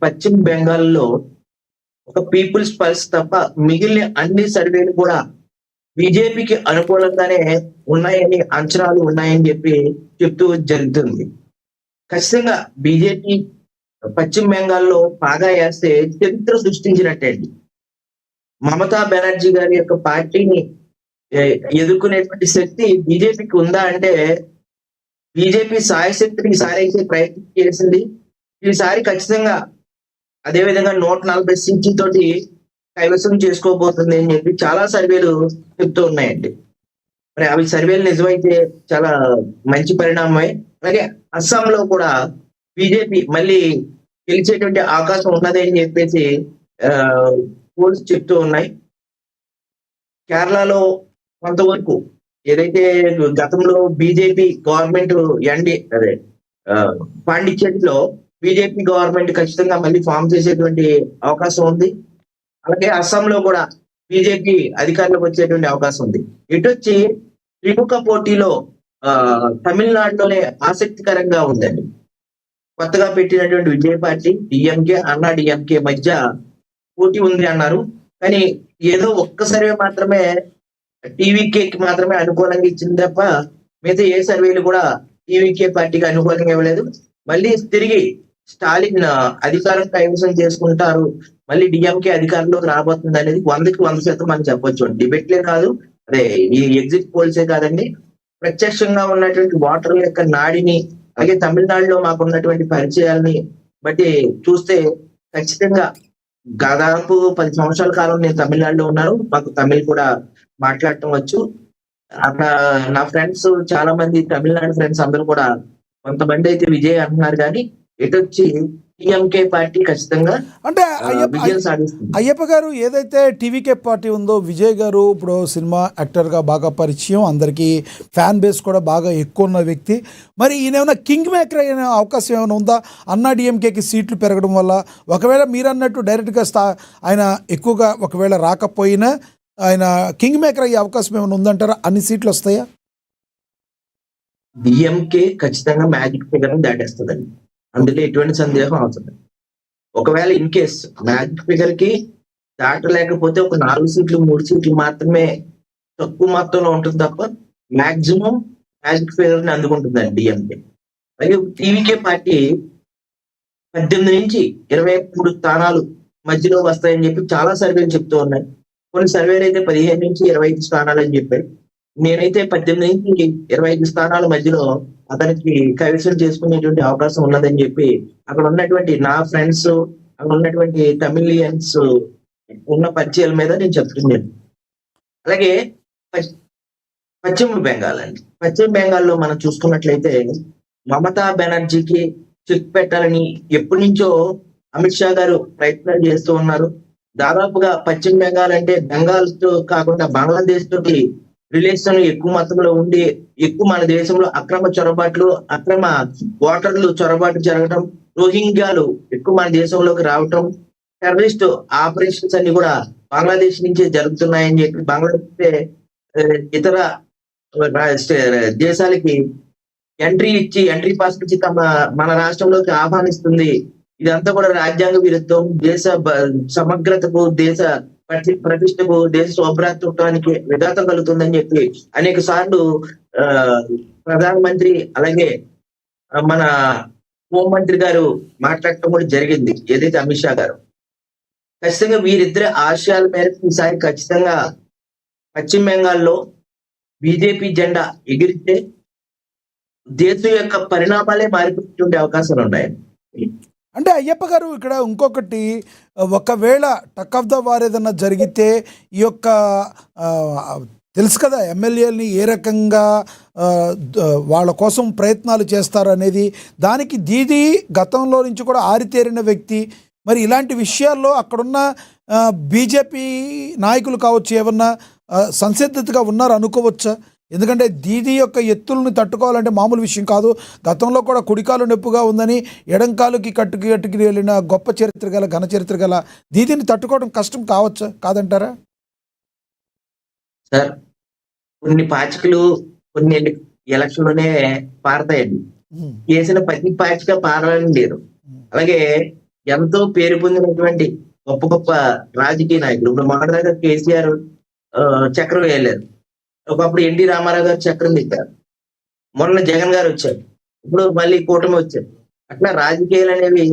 పశ్చిమ బెంగాల్లో ఒక పీపుల్స్ పల్స్ తప్ప మిగిలిన అన్ని సర్వేలు కూడా బీజేపీకి అనుకూలంగానే ఉన్నాయని అంచనాలు ఉన్నాయని చెప్తూ జరుగుతుంది. ఖచ్చితంగా బీజేపీ పశ్చిమ బెంగాల్లో బాగా వేస్తే చరిత్ర సృష్టించినట్టే అండి. మమతా బెనర్జీ గారి యొక్క పార్టీని ఎదుర్కొనేటువంటి శక్తి బీజేపీకి ఉందా అంటే బీజేపీ సాయశక్తిని ఈసారి అయితే ప్రయత్నం చేసింది. ఈసారి ఖచ్చితంగా అదే విధంగా 140 సీట్లతోటి కైవసం చేసుకోబోతుంది అని చెప్పి చాలా సర్వేలు చెప్తూ ఉన్నాయండి. మరి అవి సర్వేలు నిజమైతే చాలా మంచి పరిణామమే. అలాగే అస్సాంలో కూడా బీజేపీ మళ్ళీ గెలిచేటువంటి అవకాశం ఉన్నది అని చెప్పేసి పోల్స్ చెప్తూ ఉన్నాయి. కేరళలో కొంతవరకు ఏదైతే గతంలో బీజేపీ గవర్నమెంట్ అదే పాండిచ్చేరిలో బీజేపీ గవర్నమెంట్ ఖచ్చితంగా మళ్ళీ ఫామ్ చేసేటువంటి అవకాశం ఉంది. అలాగే అస్సాంలో కూడా బీజేపీ అధికారంలోకి వచ్చేటువంటి అవకాశం ఉంది. ఇటొచ్చి త్రిముఖ పోటీలో తమిళనాడులోనే ఆసక్తికరంగా ఉందండి. కొత్తగా పెట్టినటువంటి విజయ పార్టీ డిఎంకే అన్నా డిఎంకే మధ్య పోటీ ఉంది అన్నారు. కానీ ఏదో ఒక్క సర్వే మాత్రమే టీవీకేకి మాత్రమే అనుకూలంగా ఇచ్చింది తప్ప మిగతా ఏ సర్వేలు కూడా టీవీకే పార్టీకి అనుకూలంగా ఇవ్వలేదు. మళ్ళీ తిరిగి స్టాలిన్ అధికారం కైవసం చేసుకుంటారు, మళ్ళీ డిఎంకే అధికారంలోకి రాబోతుంది అనేది 100కి 100% మనం చెప్పొచ్చు. డిబేట్లే కాదు, అదే ఈ ఎగ్జిట్ పోల్సే కాదండి, ప్రత్యక్షంగా ఉన్నటువంటి ఓటర్ల యొక్క నాడిని, అలాగే తమిళనాడులో మాకు ఉన్నటువంటి పరిచయాలని బట్టి చూస్తే ఖచ్చితంగా దాదాపు 10 సంవత్సరాల కాలం నేను తమిళనాడులో ఉన్నాను. మాకు తమిళ్ కూడా మాట్లాడటం వచ్చు. అక్కడ నా ఫ్రెండ్స్ చాలా మంది తమిళనాడు ఫ్రెండ్స్ అందరూ కూడా కొంతమంది అయితే విజయ్ అంటున్నారు, కానీ ఎటొచ్చి టీఎంకే పార్టీ ఖచ్చితంగా అంటే విజయం సాధిస్తుంది. అయ్యప్ప గారు ఏదైతే టీవీకే పార్టీ ఉందో, విజయ్ గారు ఇప్పుడు సినిమా యాక్టర్గా బాగా పరిచయం, అందరికీ ఫ్యాన్ బేస్ కూడా బాగా ఎక్కువ ఉన్న వ్యక్తి. మరి ఈయన ఏమైనా కింగ్ మేకర్ అయిన అవకాశం ఏమైనా ఉందా? అన్నా డిఎంకేకి సీట్లు పెరగడం వల్ల ఒకవేళ మీరు అన్నట్టు డైరెక్ట్గా ఆయన ఎక్కువగా ఒకవేళ రాకపోయినా ఆయన కింగ్ మేకర్ అయ్యే అవకాశం ఏమైనా ఉందంటారా? అన్ని సీట్లు వస్తాయా? డిఎంకే ఖచ్చితంగా మ్యాజిక్ ఫిగర్ దాటేస్తుందండి, అందులో ఎటువంటి సందేహం అవసరం. ఒకవేళ ఇన్ కేస్ మ్యాజిక్ ఫిగర్ కి దాటలేకపోతే ఒక 4 సీట్లు 3 సీట్లు మాత్రమే తక్కువ మొత్తంలో ఉంటుంది తప్ప మాక్సిమం మ్యాజిక్ ఫిగర్ ని అందుకుంటుందండి డిఎంకే. అలాగే టీవీకే పార్టీ 18 నుంచి 23 స్థానాలు మధ్యలో వస్తాయని చెప్పి చాలా సర్వేలు చెప్తూ ఉన్నాయి. కొన్ని సర్వేలు అయితే 15 నుంచి 25 స్థానాలు అని చెప్పారు. నేనైతే 18 నుంచి 25 స్థానాల మధ్యలో అతనికి కైవసం చేసుకునేటువంటి అవకాశం ఉన్నదని చెప్పి అక్కడ ఉన్నటువంటి నా ఫ్రెండ్స్, అక్కడ ఉన్నటువంటి తమిళియన్స్ ఉన్న పరిచయాల మీద నేను చెప్తున్నాను. అలాగే పశ్చిమ బెంగాల్ అండి, పశ్చిమ బెంగాల్లో మనం చూసుకున్నట్లయితే మమతా బెనర్జీకి చెక్ పెట్టాలని ఎప్పటి నుంచో అమిత్ షా గారు ప్రయత్నాలు చేస్తూ ఉన్నారు. దాదాపుగా పశ్చిమ బెంగాల్ అంటే బెంగాల్ తో కాకుండా బంగ్లాదేశ్ తోటి రిలేషన్ ఎక్కువ మొత్తంలో ఉండి, ఎక్కువ మన దేశంలో అక్రమ ఓటర్లు చొరబాటు జరగటం, రోహింగ్యాలు ఎక్కువ మన దేశంలోకి రావటం, టెర్రరిస్ట్ ఆపరేషన్స్ అన్ని కూడా బంగ్లాదేశ్ నుంచే జరుగుతున్నాయని చెప్పి బంగ్లాదేశ్ ఇతర దేశాలకి ఎంట్రీ పాస్ ఇచ్చి మన రాష్ట్రంలోకి ఆహ్వానిస్తుంది. ఇదంతా కూడా రాజ్యాంగ విరుద్ధం, దేశ సమగ్రతకు, దేశ ప్రతిష్టకు, దేశ సౌభ్రాతృత్వానికి విఘాతం కలుగుతుందని చెప్పి అనేక సార్లు ప్రధానమంత్రి అలాగే మన హోంమంత్రి గారు మాట్లాడటం కూడా జరిగింది, ఏదైతే అమిత్ షా గారు. ఖచ్చితంగా వీరిద్దరి ఆశయాల మేరకు ఈసారి ఖచ్చితంగా పశ్చిమ బెంగాల్లో బీజేపీ జెండా ఎగిరితే దేశం యొక్క పరిణామాలే మారిపోయేటువంటి అవకాశాలు ఉన్నాయి. అంటే అయ్యప్ప గారు ఇక్కడ ఇంకొకటి, ఒకవేళ టక్ ఆఫ్ ద వార్ ఏదన్నా జరిగితే ఈ యొక్క తెలుసు కదా ఎమ్మెల్యేలని ఏ రకంగా వాళ్ళ కోసం ప్రయత్నాలు చేస్తారు అనేది, దానికి దీది గతంలో నుంచి కూడా ఆరితేరిన వ్యక్తి. మరి ఇలాంటి విషయాల్లో అక్కడున్న బీజేపీ నాయకులు కావచ్చు ఏమన్నా సంసిద్ధతగా ఉన్నారు అనుకోవచ్చా? ఎందుకంటే దీది యొక్క ఎత్తులను తట్టుకోవాలంటే మామూలు విషయం కాదు. గతంలో కూడా కుడికాలు నొప్పుగా ఉందని ఎడంకాలుకి కట్టుకి వెళ్ళిన గొప్ప చరిత్ర గల, ఘన చరిత్ర గల దీదిని తట్టుకోవడం కష్టం కావచ్చా, కాదంటారా? సార్, కొన్ని పాచికలు కొన్ని ఎలక్షన్లోనే పారతాయండి. వేసిన ప్రతి పాచిక పారాలని లేదు. అలాగే ఎంతో పేరు పొందినటువంటి గొప్ప గొప్ప రాజకీయ నాయకులు. ఇప్పుడు మొన్నటిదాకా కేసీఆర్ చక్రం వేయలేరు. ఒకప్పుడు ఎన్టీ రామారావు గారు చక్రం తిప్పారు. మొన్న జగన్ గారు వచ్చారు. ఇప్పుడు మళ్ళీ కూటమి వచ్చారు. అట్లా రాజకీయాలు అనేవి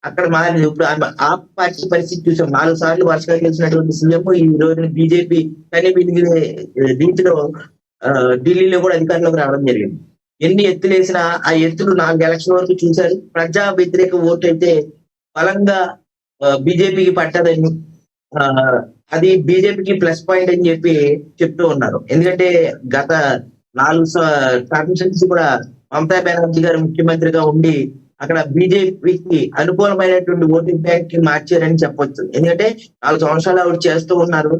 అక్కడ మారింది. ఇప్పుడు ఆ పార్టీ పరిస్థితి చూసాం. 4 సార్లు వరుసగా గెలిచినటువంటి సీఎం ఈ రోజున బీజేపీ కానీ వీటికి రీతిలో ఢిల్లీలో కూడా అధికారంలోకి రావడం జరిగింది. ఎన్ని ఎత్తులేసినా ఆ ఎత్తులు 4 ఎలక్షన్ వరకు చూశారు. ప్రజా వ్యతిరేక ఓటు అయితే బలంగా బీజేపీకి పట్టదని, అది బీజేపీకి ప్లస్ పాయింట్ అని చెప్పి చెప్తూ ఉన్నారు. ఎందుకంటే గత 4 టర్మ్స్ నుంచి కూడా మమతా బెనర్జీ గారు ముఖ్యమంత్రిగా ఉండి అక్కడ బీజేపీకి అనుకూలమైనటువంటి ఓటింగ్ బ్యాంక్ కి మార్చారని చెప్పొచ్చు. ఎందుకంటే 4 సంవత్సరాలు ఆవిడ చేస్తూ ఉన్నారు.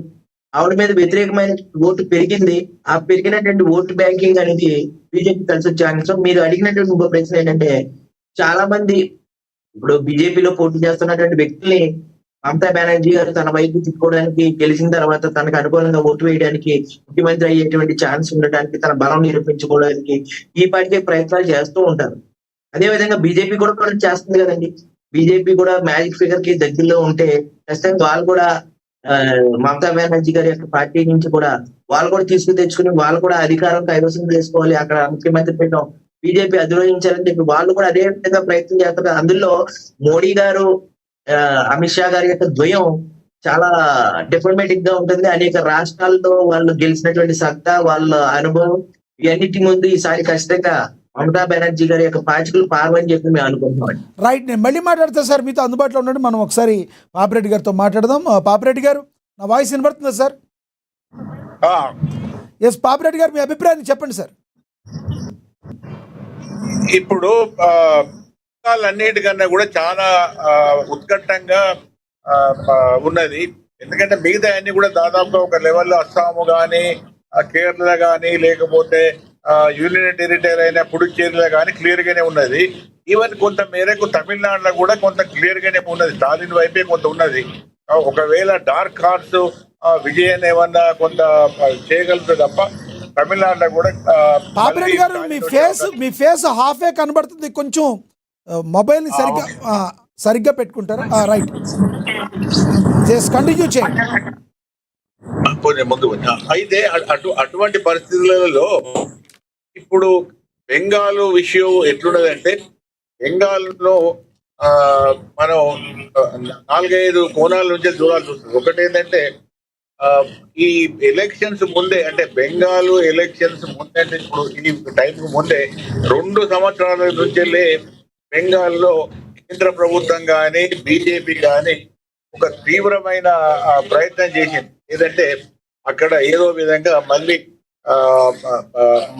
ఆవిడ మీద వ్యతిరేకమైన ఓటు పెరిగింది. ఆ పెరిగినటువంటి ఓటు బ్యాంకింగ్ అనేది బీజేపీ కలిసి వచ్చే అంశం. మీరు అడిగినటువంటి ఇంకో ప్రశ్న ఏంటంటే, చాలా మంది ఇప్పుడు బీజేపీలో పోటీ చేస్తున్నటువంటి వ్యక్తుల్ని మమతా బెనర్జీ గారు తన వైపు తిప్పుకోవడానికి, గెలిచిన తర్వాత తనకు అనుకూలంగా ఓటు వేయడానికి, ముఖ్యమంత్రి అయ్యేటువంటి ఛాన్స్ ఉండడానికి, తన బలం నిరూపించుకోవడానికి ఈ పార్టీ ప్రయత్నాలు చేస్తూ ఉంటారు. అదే విధంగా బీజేపీ కూడా చేస్తుంది కదండి. బీజేపీ కూడా మ్యాజిక్ ఫిగర్ కి దగ్గరలో ఉంటే ఖచ్చితంగా వాళ్ళు కూడా మమతా బెనర్జీ గారి యొక్క పార్టీ నుంచి కూడా వాళ్ళు కూడా తెచ్చుకుని వాళ్ళు కూడా అధికారం కైవసం చేసుకోవాలి, అక్కడ ముఖ్యమంత్రి పీఠం బీజేపీ అధిరోహించాలని చెప్పి వాళ్ళు కూడా అదే విధంగా ప్రయత్నం చేస్తారు. అందులో మోడీ గారు, అమిత్ షా గారి యొక్క ద్వయం చాలా డిప్లొమాటిక్ గా ఉంటుంది. అనేక రాష్ట్రాల్లో వాళ్ళు గెలిచినటువంటి సత్తా, వాళ్ళ అనుభవం ఇవన్నిటి ముందు ఈసారి ఖచ్చితంగా మమతా బెనర్జీ గారి యొక్క పాచికలు పారవని చెప్పి మేము అనుకుంటున్నాం. రైట్, నేను మళ్ళీ మాట్లాడతా సార్, మీతో అందుబాటులో ఉండండి. మనం ఒకసారి పాపిరెడ్డి గారితో మాట్లాడదాం. పాపిరెడ్డి గారు, నా వాయిస్ వినబడుతుందా సార్? ఎస్, పాపిరెడ్డి గారు మీ అభిప్రాయాన్ని చెప్పండి సార్. ఇప్పుడు అన్నిటికన్నా కూడా చాలా ఉత్కంఠంగా ఉన్నది. ఎందుకంటే మిగతా అన్ని కూడా దాదాపుగా ఒక లెవెల్లో అస్సాము కానీ, కేరళ కానీ, లేకపోతే యూనియన్ టెరిటరీ అయిన పుడుచ్చేరిలో కానీ క్లియర్ గానే ఉన్నది. ఈవెన్ కొంత మేరకు తమిళనాడులో కూడా కొంత క్లియర్ గానే ఉన్నది. స్టాలిన్ వైపే కొంత ఉన్నది. ఒకవేళ డార్క్ హార్స్ విజయన్ ఏమన్నా కొంత చేయగలుగుతుంది తప్ప తమిళనాడులో కూడా. పాపిరెడ్డి గారు, మీ ఫేస్ హాఫే కనబడుతుంది. కొంచెం మొబైల్ ని సరిగ్గా పెట్టుకుంటారా? రైట్, కంటిన్యూ చేయండి. ముందు అయితే అటువంటి పరిస్థితులలో ఇప్పుడు బెంగాల్ విషయం ఎట్లున్నదంటే, బెంగాల్లో మనం 4-5 కోణాల నుంచి చూడాల్సి వస్తుంది. ఒకటి ఏంటంటే, ఈ ఎలక్షన్స్ ముందే, అంటే బెంగాల్ ఎలక్షన్స్ ముందే, అంటే ఇప్పుడు ఈ టైంకు ముందే 2 సంవత్సరాల నుంచి బెంగాల్లో కేంద్ర ప్రభుత్వం కానీ, బీజేపీ కానీ ఒక తీవ్రమైన ప్రయత్నం చేసింది. ఏదంటే అక్కడ ఏదో విధంగా మళ్ళీ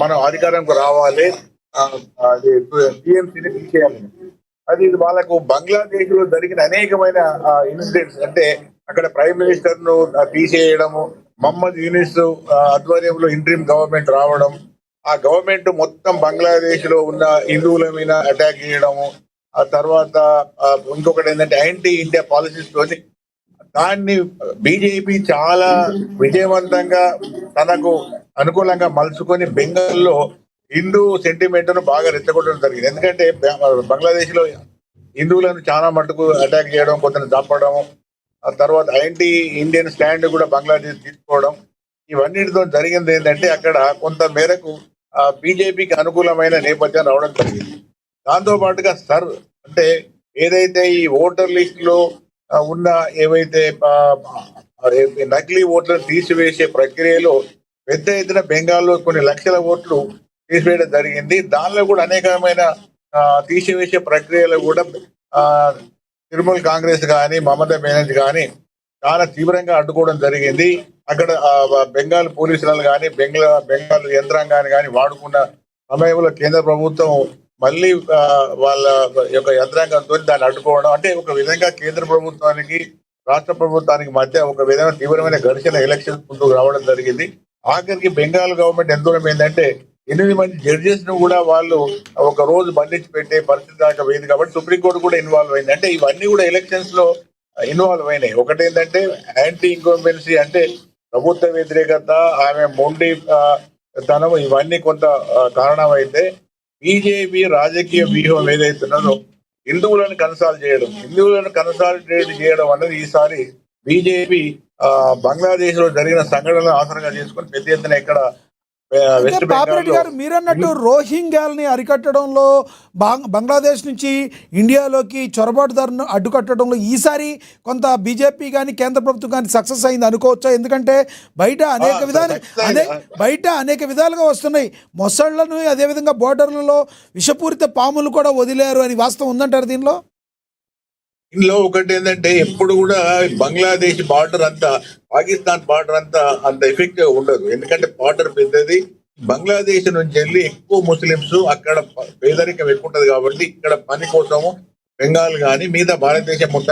మనం అధికారంకు రావాలి, అది టీఎంసీని తీసేయాలి. అది వాళ్ళకు బంగ్లాదేశ్ లో జరిగిన అనేకమైన ఇన్సిడెంట్స్, అంటే అక్కడ ప్రైమ్ మినిస్టర్ ను తీసేయడము, మహమ్మద్ యూనిస్ ఆధ్వర్యంలో ఇంట్రీమ్ గవర్నమెంట్ రావడం, ఆ గవర్నమెంట్ మొత్తం బంగ్లాదేశ్ లో ఉన్న హిందువుల మీద అటాక్ చేయడము, ఆ తర్వాత ఇంకొకటి ఏంటంటే యాంటీ ఇండియా పాలసీస్ తోని దాన్ని బీజేపీ చాలా విజయవంతంగా తనకు అనుకూలంగా మలుచుకొని బెంగాల్లో హిందూ సెంటిమెంట్ ను బాగా రెచ్చగొట్టడం జరిగింది. ఎందుకంటే బంగ్లాదేశ్ లో హిందువులను చాలా మటుకు అటాక్ చేయడం, కొందరు చంపడం, ఆ తర్వాత యాంటీ ఇండియన్ స్టాండ్ కూడా బంగ్లాదేశ్ తీసుకోవడం, ఇవన్నిటితో జరిగింది ఏంటంటే అక్కడ కొంత మేరకు బీజేపీకి అనుకూలమైన నేపథ్యం రావడం జరిగింది. దాంతో పాటుగా అంటే ఏదైతే ఈ ఓటర్ లిస్ట్ లో ఉన్న ఏవైతే నకిలీ ఓట్లను తీసివేసే ప్రక్రియలో పెద్ద ఎత్తున బెంగాల్లో కొన్ని లక్షల ఓట్లు తీసివేయడం జరిగింది. దానిలో కూడా అనేకమైన తీసివేసే ప్రక్రియలో కూడా తృణమూల్ కాంగ్రెస్ కానీ, మమతా బెనర్జీ కానీ చాలా తీవ్రంగా అడ్డుకోవడం జరిగింది. అక్కడ బెంగాల్ పోలీసులను కానీ, బెంగాల్ యంత్రాంగాన్ని కానీ వాడుకున్న సమయంలో కేంద్ర ప్రభుత్వం మళ్ళీ వాళ్ళ యొక్క యంత్రాంగంతో దాన్ని అడ్డుకోవడం, అంటే ఒక విధంగా కేంద్ర ప్రభుత్వానికి, రాష్ట్ర ప్రభుత్వానికి మధ్య ఒక విధమైన తీవ్రమైన ఘర్షణ ఎలక్షన్ ముందుకు రావడం జరిగింది. ఆఖరికి బెంగాల్ గవర్నమెంట్ ఎంత దూరం ఏంటంటే 8 మంది జడ్జెస్ ను కూడా వాళ్ళు ఒక రోజు బంధించి పెట్టే పరిస్థితి దాకా పోయింది. కాబట్టి సుప్రీంకోర్టు కూడా ఇన్వాల్వ్ అయింది. అంటే ఇవన్నీ కూడా ఎలక్షన్స్ లో ఇన్వాల్వ్ అయినాయి. ఒకటి ఏంటంటే యాంటీ ఇంకంబెన్సీ, అంటే ప్రభుత్వ వ్యతిరేకత, ఆమె మొండి తనం, ఇవన్నీ కొంత కారణం అయితే బీజేపీ రాజకీయ వ్యూహం ఏదైతున్నదో హిందువులను కన్సాలిడేట్ చేయడం అనేది ఈసారి బీజేపీ బంగ్లాదేశ్ లో జరిగిన సంఘటనలు ఆసరంగా చేసుకొని పెద్ద ఎత్తున ఇక్కడ అయితే వెస్ట్ పాపిరెడ్డి బెంగాల్ గారు మీరన్నట్టు రోహింగ్యాల్ని అరికట్టడంలో బంగ్లాదేశ్ నుంచి ఇండియాలోకి చొరబాటుదారును అడ్డుకట్టడంలో ఈసారి కొంత బీజేపీ కానీ కేంద్ర ప్రభుత్వం కానీ సక్సెస్ అయింది అనుకోవచ్చా? ఎందుకంటే బయట అనేక విధాలుగా వస్తున్నాయి. మొసళ్లను అదేవిధంగా బోర్డర్లలో విషపూరిత పాములు కూడా వదిలేరు అని వాస్తవం ఉందంటారు దీనిలో? ఇందులో ఒకటి ఏంటంటే ఎప్పుడు కూడా బంగ్లాదేశ్ బార్డర్ అంతా పాకిస్తాన్ బార్డర్ అంతా అంత ఎఫెక్టివ్ ఉండదు. ఎందుకంటే బార్డర్ పెద్దది. బంగ్లాదేశ్ నుంచి వెళ్ళి ఎక్కువ ముస్లింస్ అక్కడ పేదరికం ఎక్కువ ఉంటది కాబట్టి ఇక్కడ పని కోసము బెంగాల్ కానీ మిగతా భారతదేశం మొత్తం